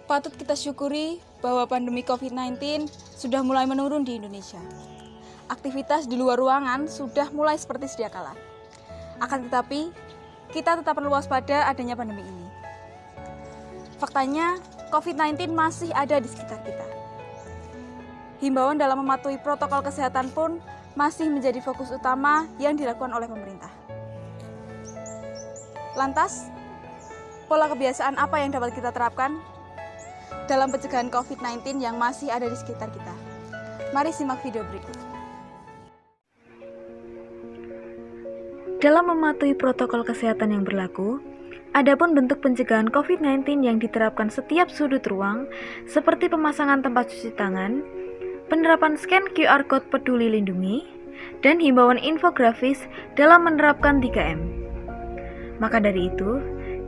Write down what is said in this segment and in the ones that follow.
Patut kita syukuri bahwa pandemi COVID-19 sudah mulai menurun di Indonesia. Aktivitas di luar ruangan sudah mulai seperti sedia kala. Akan tetapi, kita tetap perlu waspada adanya pandemi ini. Faktanya, COVID-19 masih ada di sekitar kita. Himbauan dalam mematuhi protokol kesehatan pun masih menjadi fokus utama yang dilakukan oleh pemerintah. Lantas, pola kebiasaan apa yang dapat kita terapkan dalam pencegahan COVID-19 yang masih ada di sekitar kita? Mari simak video berikut. Dalam mematuhi protokol kesehatan yang berlaku, adapun bentuk pencegahan COVID-19 yang diterapkan setiap sudut ruang, seperti pemasangan tempat cuci tangan, penerapan scan QR Code Peduli Lindungi, dan himbauan infografis dalam menerapkan 3M. Maka dari itu,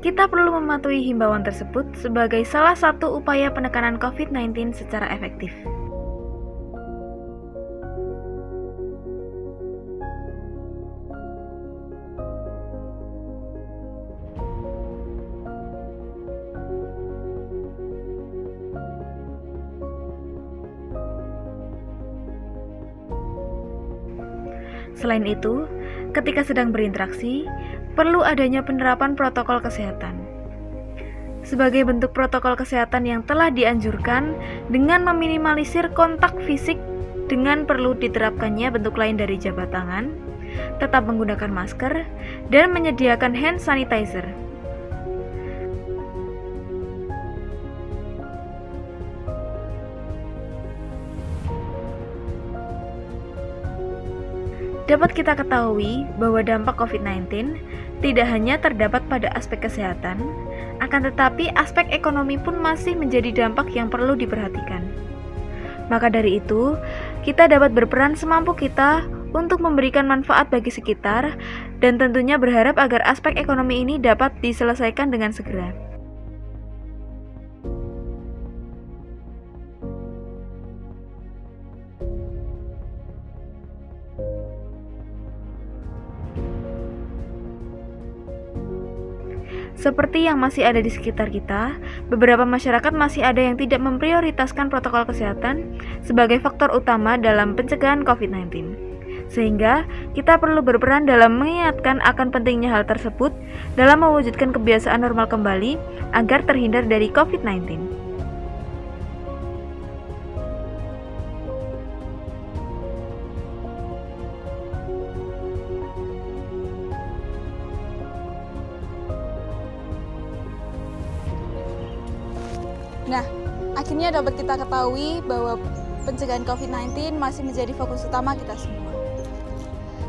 kita perlu mematuhi himbauan tersebut sebagai salah satu upaya penekanan COVID-19 secara efektif. Selain itu, ketika sedang berinteraksi, perlu adanya penerapan protokol kesehatan. Sebagai bentuk protokol kesehatan yang telah dianjurkan dengan meminimalisir kontak fisik dengan perlu diterapkannya bentuk lain dari jabat tangan, tetap menggunakan masker, dan menyediakan hand sanitizer. Dapat kita ketahui bahwa dampak COVID-19 tidak hanya terdapat pada aspek kesehatan, akan tetapi aspek ekonomi pun masih menjadi dampak yang perlu diperhatikan. Maka dari itu, kita dapat berperan semampu kita untuk memberikan manfaat bagi sekitar dan tentunya berharap agar aspek ekonomi ini dapat diselesaikan dengan segera. Seperti yang masih ada di sekitar kita, beberapa masyarakat masih ada yang tidak memprioritaskan protokol kesehatan sebagai faktor utama dalam pencegahan COVID-19. Sehingga, kita perlu berperan dalam mengingatkan akan pentingnya hal tersebut dalam mewujudkan kebiasaan normal kembali agar terhindar dari COVID-19. Nah, akhirnya dapat kita ketahui bahwa pencegahan COVID-19 masih menjadi fokus utama kita semua.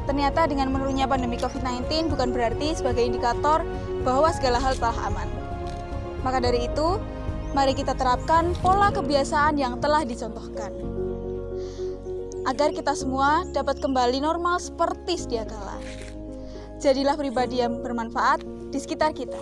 Ternyata dengan menurunnya pandemi COVID-19 bukan berarti sebagai indikator bahwa segala hal telah aman. Maka dari itu, mari kita terapkan pola kebiasaan yang telah dicontohkan. Agar kita semua dapat kembali normal seperti sedia kala. Jadilah pribadi yang bermanfaat di sekitar kita.